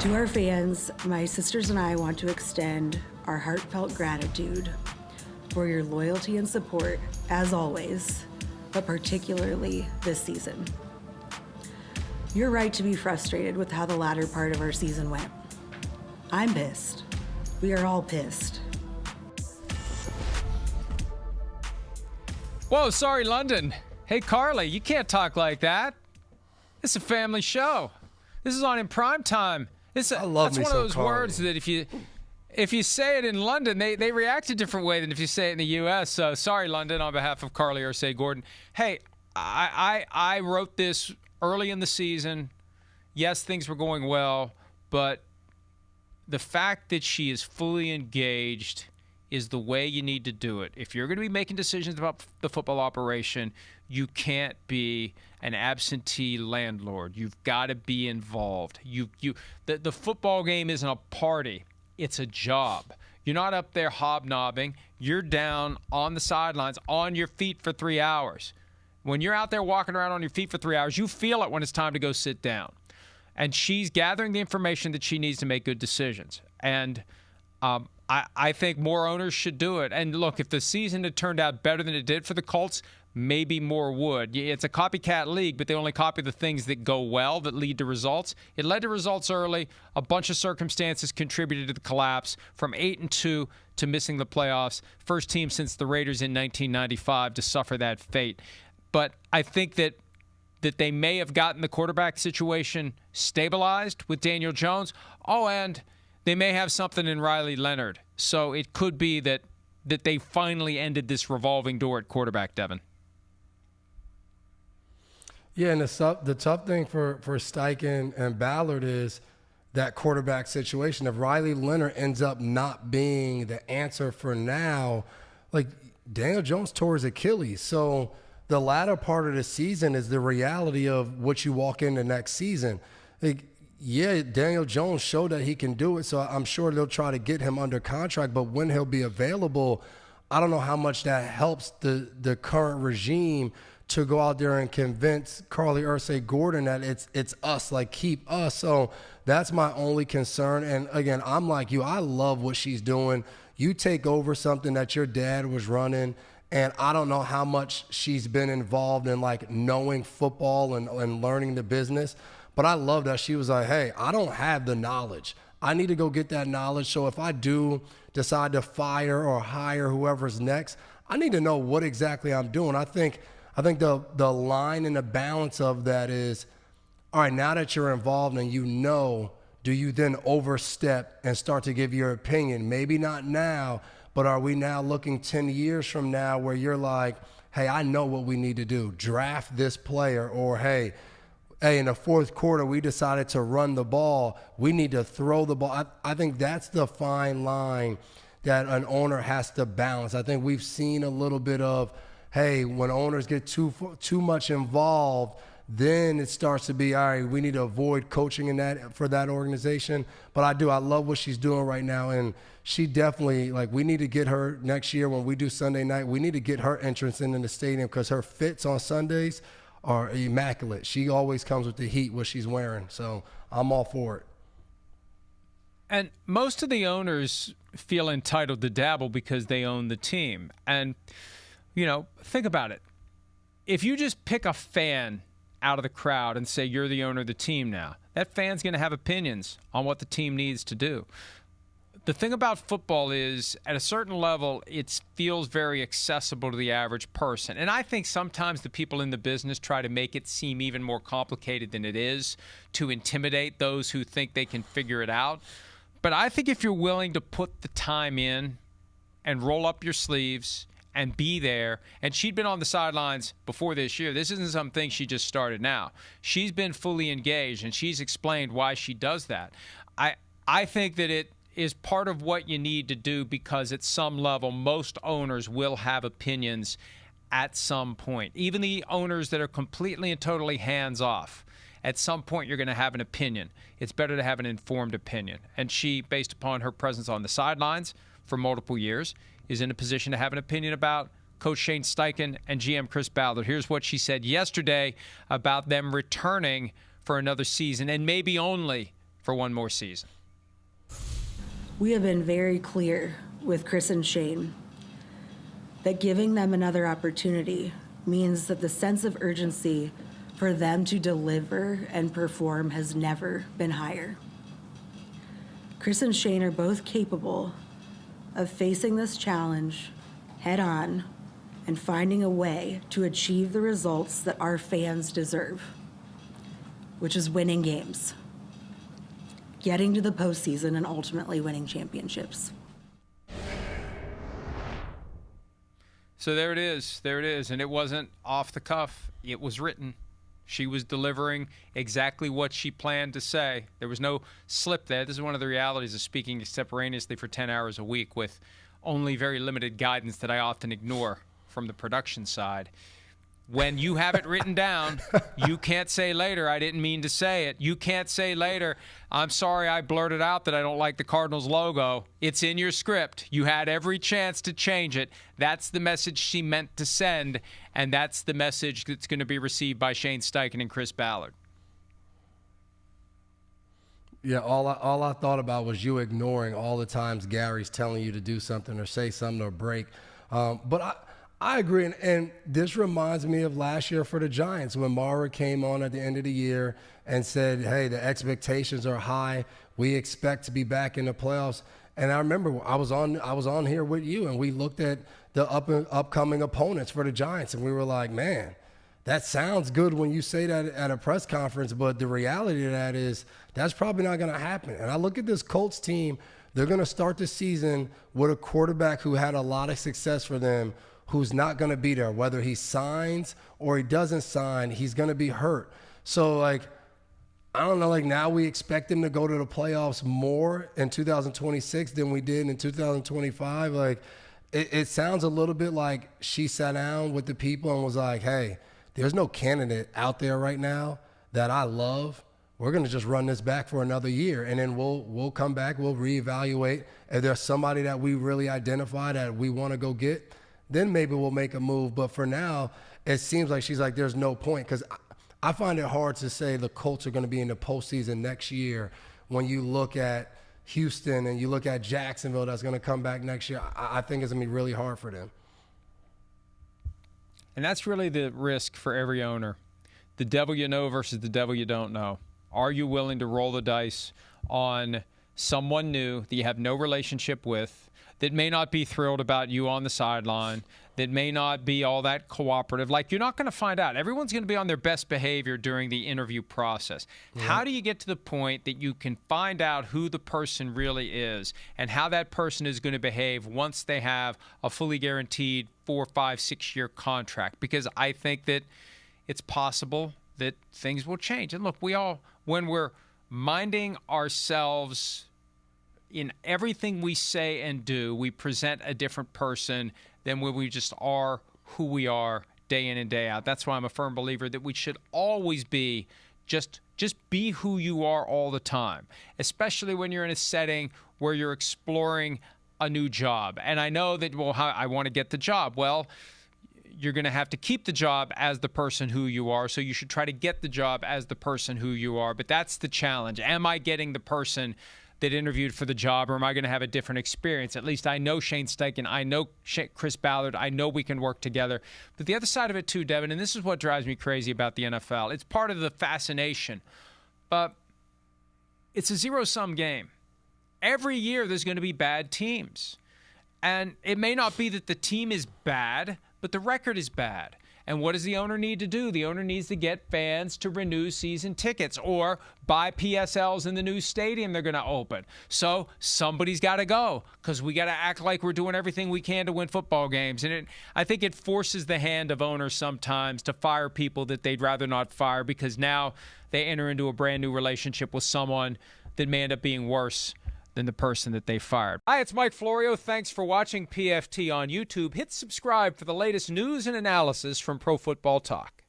To our fans, my sisters and I want to extend our heartfelt gratitude for your loyalty and support, as always, but particularly this season. You're right to be frustrated with how the latter part of our season went. I'm pissed. We are all pissed. Whoa, sorry, London. Hey, Carlie, you can't talk like that. It's a family show. This is on in prime time. That's one of those words that if you say it in London, they react a different way than if you say it in the U.S. So sorry, London, on behalf of Carlie Irsay-Gordon. Hey, I wrote this early in the season. Yes, things were going well, but the fact that she is fully engaged is the way you need to do it. If you're going to be making decisions about the football operation, you can't be an absentee landlord. You've got to be involved. The football game isn't a party. It's a job. You're not up there hobnobbing. You're down on the sidelines on your feet for 3 hours. When you're out there walking around on your feet for 3 hours, you feel it when it's time to go sit down. And she's gathering the information that she needs to make good decisions. And I think more owners should do it. And look, if the season had turned out better than it did for the Colts, maybe more would. It's a copycat league, but they only copy the things that go well, that lead to results. It led to results early. A bunch of circumstances contributed to the collapse from 8-2 to missing the playoffs. First team since the Raiders in 1995 to suffer that fate. But I think that they may have gotten the quarterback situation stabilized with Daniel Jones. Oh, and they may have something in Riley Leonard. So it could be that they finally ended this revolving door at quarterback, Devin. Yeah, and the tough thing for Steichen and Ballard is that quarterback situation. If Riley Leonard ends up not being the answer for now, like Daniel Jones tore his Achilles. So the latter part of the season is the reality of what you walk into next season. Like, yeah, Daniel Jones showed that he can do it, so I'm sure they'll try to get him under contract, but when he'll be available, I don't know how much that helps the current regime to go out there and convince Carlie Irsay-Gordon that it's us, like keep us. So that's my only concern. And again, I'm like you, I love what she's doing. You take over something that your dad was running, and I don't know how much she's been involved in like knowing football and learning the business. But I love that she was like, hey, I don't have the knowledge. I need to go get that knowledge. So if I do decide to fire or hire whoever's next, I need to know what exactly I'm doing. I think the line and the balance of that is, all right, now that you're involved and you know, do you then overstep and start to give your opinion? Maybe not now, but are we now looking 10 years from now where you're like, hey, I know what we need to do. Draft this player, or hey, in the fourth quarter, we decided to run the ball. We need to throw the ball. I think that's the fine line that an owner has to balance. I think we've seen a little bit of, hey, when owners get too much involved, then it starts to be, all right, we need to avoid coaching in that for that organization. But I love what she's doing right now. And she definitely, like, we need to get her next year when we do Sunday night, we need to get her entrance into the stadium because her fits on Sundays are immaculate. She always comes with the heat, what she's wearing. So I'm all for it. And most of the owners feel entitled to dabble because they own the team. And, you know, think about it. If you just pick a fan out of the crowd and say you're the owner of the team now, that fan's going to have opinions on what the team needs to do. The thing about football is, at a certain level, it feels very accessible to the average person. And I think sometimes the people in the business try to make it seem even more complicated than it is to intimidate those who think they can figure it out. But I think if you're willing to put the time in and roll up your sleeves and be there, and she'd been on the sidelines before this year. This isn't something she just started now. She's been fully engaged, and she's explained why she does that. I think that it is part of what you need to do because at some level, most owners will have opinions at some point. Even the owners that are completely and totally hands-off, at some point you're going to have an opinion. It's better to have an informed opinion. And she, based upon her presence on the sidelines for multiple years, is in a position to have an opinion about Coach Shane Steichen and GM Chris Ballard. Here's what she said yesterday about them returning for another season, and maybe only for one more season. We have been very clear with Chris and Shane that giving them another opportunity means that the sense of urgency for them to deliver and perform has never been higher. Chris and Shane are both capable of facing this challenge head on and finding a way to achieve the results that our fans deserve, which is winning games, getting to the postseason, and ultimately winning championships. So there it is. There it is. And it wasn't off the cuff. It was written. She was delivering exactly what she planned to say. There was no slip there. This is one of the realities of speaking extemporaneously for 10 hours a week with only very limited guidance that I often ignore from the production side. When you have it written down, you can't say later, I didn't mean to say it. You can't say later, I'm sorry I blurted out that I don't like the Cardinals logo. It's in your script. You had every chance to change it. That's the message she meant to send, and that's the message that's going to be received by Shane Steichen and Chris Ballard. Yeah, all I thought about was you ignoring all the times Gary's telling you to do something or say something or break. But I agree, and this reminds me of last year for the Giants when Mara came on at the end of the year and said, hey, the expectations are high. We expect to be back in the playoffs. And I remember I was on here with you, and we looked at the upcoming opponents for the Giants, and we were like, man, that sounds good when you say that at a press conference, but the reality of that is that's probably not going to happen. And I look at this Colts team, they're going to start the season with a quarterback who had a lot of success for them, who's not going to be there. Whether he signs or he doesn't sign, he's going to be hurt. So, I don't know, now we expect him to go to the playoffs more in 2026 than we did in 2025. It sounds a little bit like she sat down with the people and was like, hey, there's no candidate out there right now that I love. We're going to just run this back for another year, and then we'll come back, we'll reevaluate. If there's somebody that we really identify that we want to go get, then maybe we'll make a move. But for now, it seems like she's like, there's no point, because I find it hard to say the Colts are going to be in the postseason next year when you look at Houston and you look at Jacksonville that's going to come back next year. I think it's going to be really hard for them. And that's really the risk for every owner. The devil you know versus the devil you don't know. Are you willing to roll the dice on someone new that you have no relationship with, that may not be thrilled about you on the sideline, that may not be all that cooperative? You're not going to find out. Everyone's going to be on their best behavior during the interview process. Yeah. How do you get to the point that you can find out who the person really is and how that person is going to behave once they have a fully guaranteed 4, 5, 6-year contract? Because I think that it's possible that things will change. And look, we all, when we're minding ourselves in everything we say and do, we present a different person than when we just are who we are day in and day out. That's why I'm a firm believer that we should always be just be who you are all the time, especially when you're in a setting where you're exploring a new job. And I know that, well, I want to get the job. Well, you're going to have to keep the job as the person who you are, so you should try to get the job as the person who you are. But that's the challenge. Am I getting the person that interviewed for the job, or am I going to have a different experience? At least I know Shane Steichen. I know Chris Ballard. I know we can work together. But the other side of it too, Devin, and this is what drives me crazy about the NFL. It's part of the fascination, but it's a zero-sum game. Every year there's going to be bad teams. And it may not be that the team is bad, but the record is bad. And what does the owner need to do? The owner needs to get fans to renew season tickets or buy PSLs in the new stadium they're going to open. So somebody's got to go because we got to act like we're doing everything we can to win football games. And I think it forces the hand of owners sometimes to fire people that they'd rather not fire because now they enter into a brand new relationship with someone that may end up being worse than the person that they fired. Hi, it's Mike Florio. Thanks for watching PFT on YouTube. Hit subscribe for the latest news and analysis from Pro Football Talk.